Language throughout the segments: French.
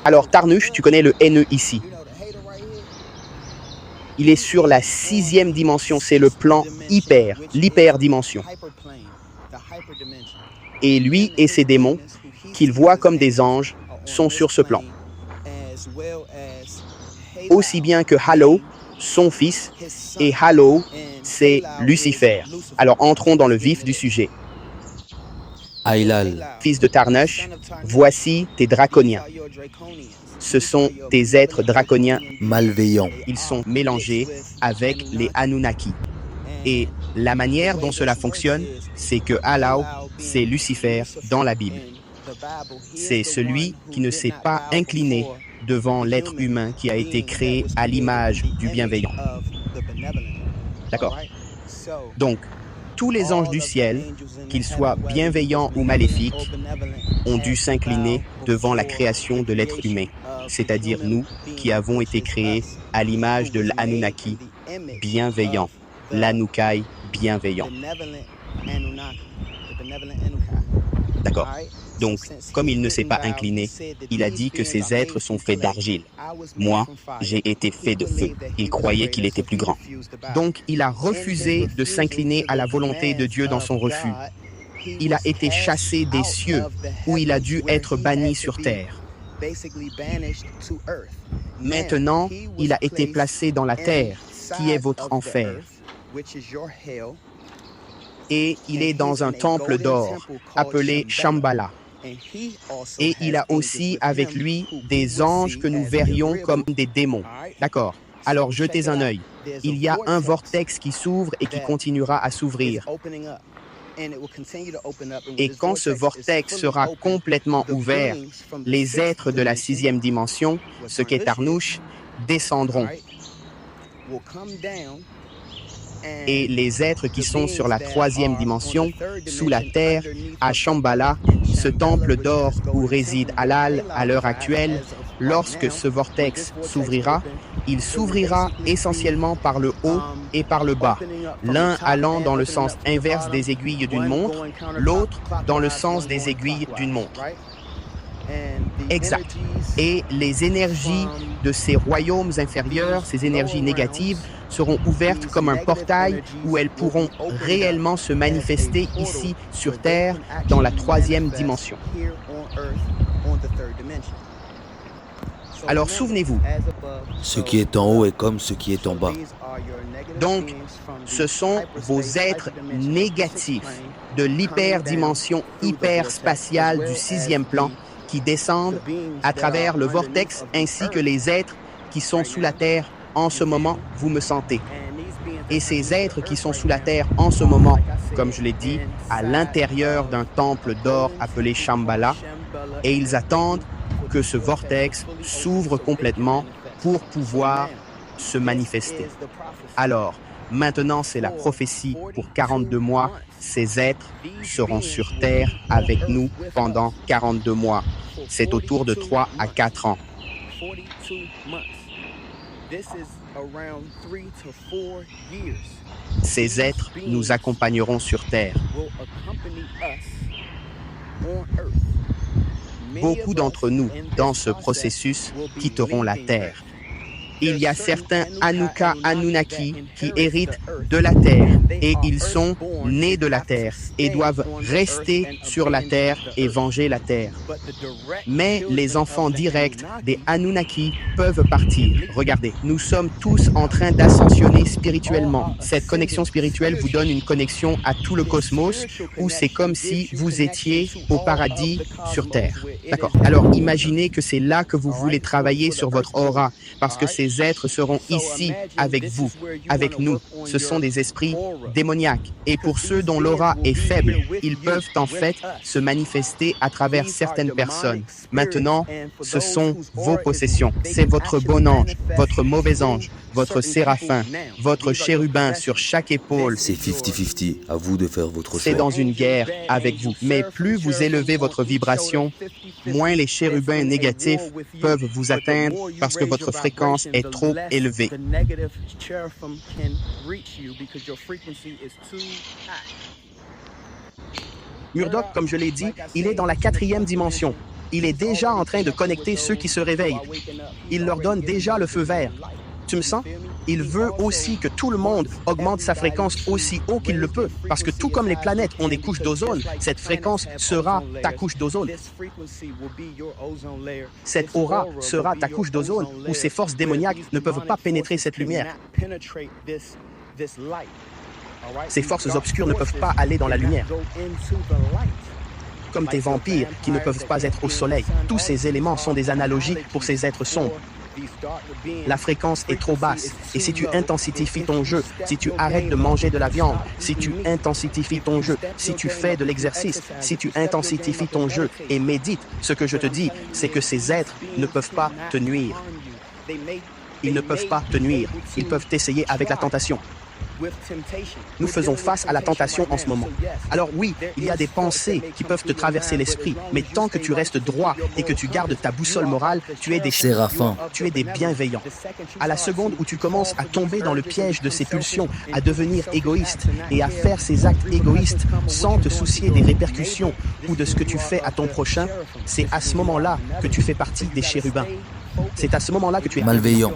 Alors, Tarnush, tu connais le haineux ici. Il est sur la 6e dimension, c'est le plan hyper, l'hyperdimension. Et lui et ses démons, qu'il voit comme des anges, sont sur ce plan. Aussi bien que Halo, son fils, et Halo, c'est Lucifer. Alors entrons dans le vif du sujet. Ailal, Fils de Tarnush, voici tes draconiens. Ce sont des êtres draconiens. malveillant, Ils sont mélangés avec les Anunnaki. Et la manière dont cela fonctionne, c'est que Alao, c'est Lucifer dans la Bible. C'est celui qui ne s'est pas incliné devant l'être humain qui a été créé à l'image du bienveillant. D'accord? Donc, tous les anges du ciel, qu'ils soient bienveillants ou maléfiques, ont dû s'incliner devant la création de l'être humain, c'est-à-dire nous qui avons été créés à l'image de l'Anunnaki bienveillant, l'Anukai bienveillant. D'accord? Donc, comme il ne s'est pas incliné, il a dit que ces êtres sont faits d'argile. Moi, j'ai été fait de feu. Il croyait qu'il était plus grand. Donc, il a refusé de s'incliner à la volonté de Dieu dans son refus. Il a été chassé des cieux, où il a dû être banni sur terre. Maintenant, il a été placé dans la terre, qui est votre enfer. Et il est dans un temple d'or, appelé Shambhala. Et il a aussi avec lui des anges que nous verrions comme des démons. D'accord? Alors jetez un œil. Il y a un vortex qui s'ouvre et qui continuera à s'ouvrir. Et quand ce vortex sera complètement ouvert, les êtres de la 6e dimension, ce qu'est Tarnush, descendront. Et les êtres qui sont sur la 3e dimension, sous la terre, à Shambhala, ce temple d'or où réside Alal à l'heure actuelle, lorsque ce vortex s'ouvrira, il s'ouvrira essentiellement par le haut et par le bas, l'un allant dans le sens inverse des aiguilles d'une montre, l'autre dans le sens des aiguilles d'une montre. Exact. Et les énergies de ces royaumes inférieurs, ces énergies négatives, seront ouvertes comme un portail où elles pourront réellement se manifester ici sur Terre dans la 3e dimension. Alors souvenez-vous. ce qui est en haut est comme ce qui est en bas. Donc, ce sont vos êtres négatifs de l'hyperdimension hyperspatiale du 6e plan qui descendent à travers le vortex ainsi que les êtres qui sont sous la Terre en ce moment, vous me sentez. Et ces êtres qui sont sous la Terre en ce moment, comme je l'ai dit, à l'intérieur d'un temple d'or appelé Shambhala, et ils attendent que ce vortex s'ouvre complètement pour pouvoir se manifester. Alors, maintenant c'est la prophétie pour 42 mois, ces êtres seront sur Terre avec nous pendant 42 mois. C'est autour de 3 à 4 ans. Ces êtres nous accompagneront sur Terre. Beaucoup d'entre nous, dans ce processus, quitteront la Terre. Il y a certains Anunnaki qui héritent de la Terre et ils sont nés de la Terre et doivent rester sur la Terre et venger la Terre. Mais les enfants directs des Anunnaki peuvent partir. Regardez, nous sommes tous en train d'ascensionner spirituellement. Cette connexion spirituelle vous donne une connexion à tout le cosmos où c'est comme si vous étiez au paradis sur Terre. D'accord. Alors imaginez que c'est là que vous voulez travailler sur votre aura parce que ces êtres seront ici avec vous, avec nous. Ce sont des esprits démoniaques. Et pour ceux dont l'aura est faible, ils peuvent en fait se manifester à travers certaines personnes. Maintenant, ce sont vos possessions. C'est votre bon ange, votre mauvais ange, votre séraphin, votre chérubin sur chaque épaule. C'est 50-50, à vous de faire votre choix. C'est dans une guerre avec vous. Mais plus vous élevez votre vibration, moins les chérubins négatifs peuvent vous atteindre parce que votre fréquence est trop élevée. Murdoch, comme je l'ai dit, il est dans la 4e dimension. Il est déjà en train de connecter ceux qui se réveillent. Il leur donne déjà le feu vert. Tu me sens? Il veut aussi que tout le monde augmente sa fréquence aussi haut qu'il le peut. Parce que tout comme les planètes ont des couches d'ozone, cette fréquence sera ta couche d'ozone. Cette aura sera ta couche d'ozone où ces forces démoniaques ne peuvent pas pénétrer cette lumière. Ces forces obscures ne peuvent pas aller dans la lumière. Comme tes vampires qui ne peuvent pas être au soleil. Tous ces éléments sont des analogies pour ces êtres sombres. La fréquence est trop basse. Et si tu intensifies ton jeu, si tu arrêtes de manger de la viande, si tu intensifies ton jeu, si tu fais de l'exercice, si tu intensifies ton jeu et médites, ce que je te dis, c'est que ces êtres ne peuvent pas te nuire. Ils ne peuvent pas te nuire. Ils peuvent t'essayer avec la tentation. Nous faisons face à la tentation en ce moment. Alors oui, il y a des pensées qui peuvent te traverser l'esprit, mais tant que tu restes droit et que tu gardes ta boussole morale, tu es des séraphins. Tu es des bienveillants. À la seconde où tu commences à tomber dans le piège de ces pulsions, à devenir égoïste et à faire ces actes égoïstes sans te soucier des répercussions ou de ce que tu fais à ton prochain, c'est à ce moment-là que tu fais partie des chérubins. C'est à ce moment-là que tu es Malveillant.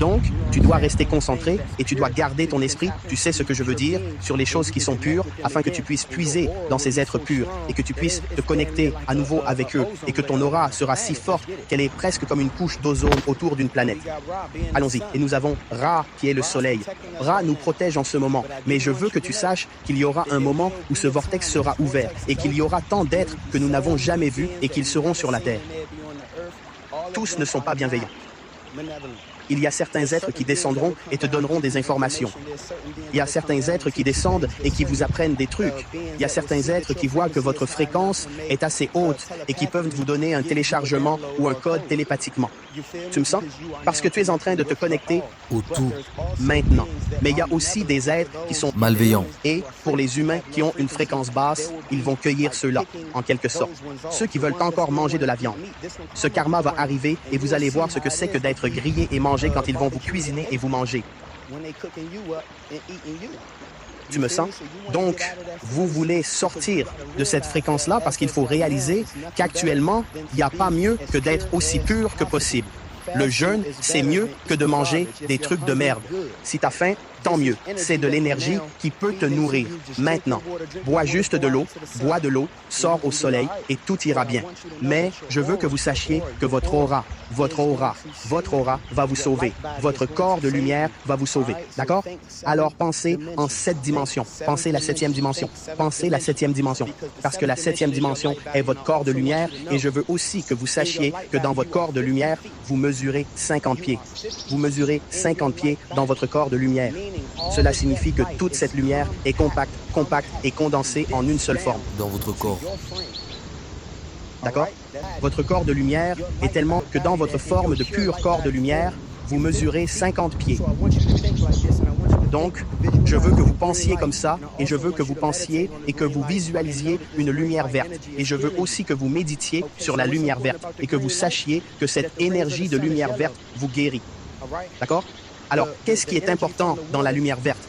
Donc, tu dois rester concentré et tu dois garder ton esprit, tu sais ce que je veux dire, sur les choses qui sont pures, afin que tu puisses puiser dans ces êtres purs et que tu puisses te connecter à nouveau avec eux et que ton aura sera si forte qu'elle est presque comme une couche d'ozone autour d'une planète. Allons-y. Et nous avons Ra qui est le soleil. Ra nous protège en ce moment, mais je veux que tu saches qu'il y aura un moment où ce vortex sera ouvert et qu'il y aura tant d'êtres que nous n'avons jamais vus et qu'ils seront sur la Terre. Tous ne sont pas bienveillants. Il y a certains êtres qui descendront et te donneront des informations. Il y a certains êtres qui descendent et qui vous apprennent des trucs. Il y a certains êtres qui voient que votre fréquence est assez haute et qui peuvent vous donner un téléchargement ou un code télépathiquement. Tu me sens? Parce que tu es en train de te connecter Au tout. maintenant. Mais il y a aussi des êtres qui sont Malveillants. et pour les humains qui ont une fréquence basse, ils vont cueillir ceux-là, en quelque sorte. Ceux qui veulent encore manger de la viande. Ce karma va arriver et vous allez voir ce que c'est que d'être grillé et mangé quand ils vont vous cuisiner et vous manger. Tu me sens? Donc, vous voulez sortir de cette fréquence-là parce qu'il faut réaliser qu'actuellement, il n'y a pas mieux que d'être aussi pur que possible. Le jeûne, c'est mieux que de manger des trucs de merde. Si tu as faim, tant mieux. C'est de l'énergie qui peut te nourrir. Maintenant, bois juste de l'eau, bois de l'eau, sors au soleil et tout ira bien. Mais je veux que vous sachiez que votre aura va vous sauver. Votre corps de lumière va vous sauver. D'accord? Alors pensez en 7 dimensions. Pensez la 7e dimension. Pensez la 7e dimension. Parce que la 7e dimension est votre corps de lumière et je veux aussi que vous sachiez que dans votre corps de lumière, vous mesurez 50 pieds. Vous mesurez 50 pieds dans votre corps de lumière. Cela signifie que toute cette lumière est compacte et condensée en une seule forme. Dans votre corps. D'accord? Votre corps de lumière est tellement que dans votre forme de pur corps de lumière, vous mesurez 50 pieds. Donc, je veux que vous pensiez comme ça, et je veux que vous pensiez et que vous visualisiez une lumière verte. Et je veux aussi que vous méditiez sur la lumière verte et que vous sachiez que cette énergie de lumière verte vous guérit. D'accord? Alors, qu'est-ce qui est important dans la lumière verte?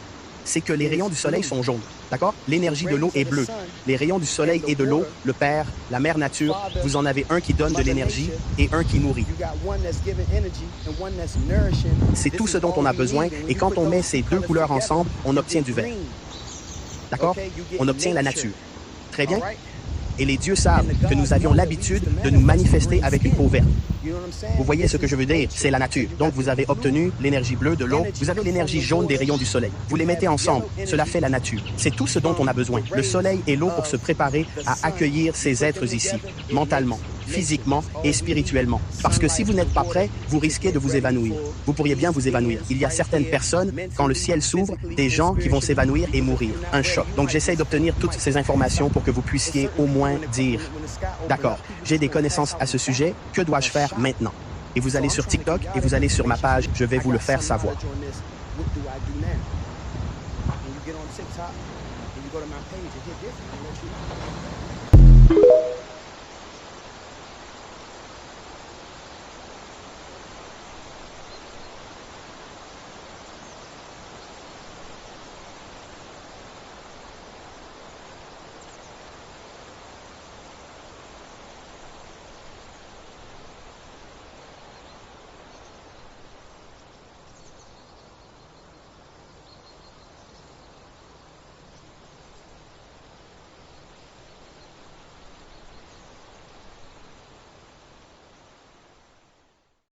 C'est que les rayons du soleil sont jaunes. D'accord? L'énergie de l'eau est bleue. Les rayons du soleil et de l'eau, le Père, la Mère Nature, vous en avez un qui donne de l'énergie et un qui nourrit. C'est tout ce dont on a besoin et quand on met ces deux couleurs ensemble, on obtient du vert. D'accord? On obtient la nature. Très bien? Et les dieux savent que nous avions l'habitude de nous manifester avec une peau verte. Vous voyez ce que je veux dire? C'est la nature. Donc, vous avez obtenu l'énergie bleue de l'eau, vous avez l'énergie jaune des rayons du soleil. Vous les mettez ensemble. Cela fait la nature. C'est tout ce dont on a besoin. Le soleil et l'eau pour se préparer à accueillir ces êtres ici, mentalement, physiquement et spirituellement. Parce que si vous n'êtes pas prêt, vous risquez de vous évanouir. Vous pourriez bien vous évanouir. Il y a certaines personnes, quand le ciel s'ouvre, des gens qui vont s'évanouir et mourir. Un choc. Donc, j'essaie d'obtenir toutes ces informations pour que vous puissiez au moins dire « D'accord, j'ai des connaissances à ce sujet, que dois-je faire maintenant? » Et vous allez sur TikTok et vous allez sur ma page, je vais vous le faire savoir. Go to my page and hit this, and let you know.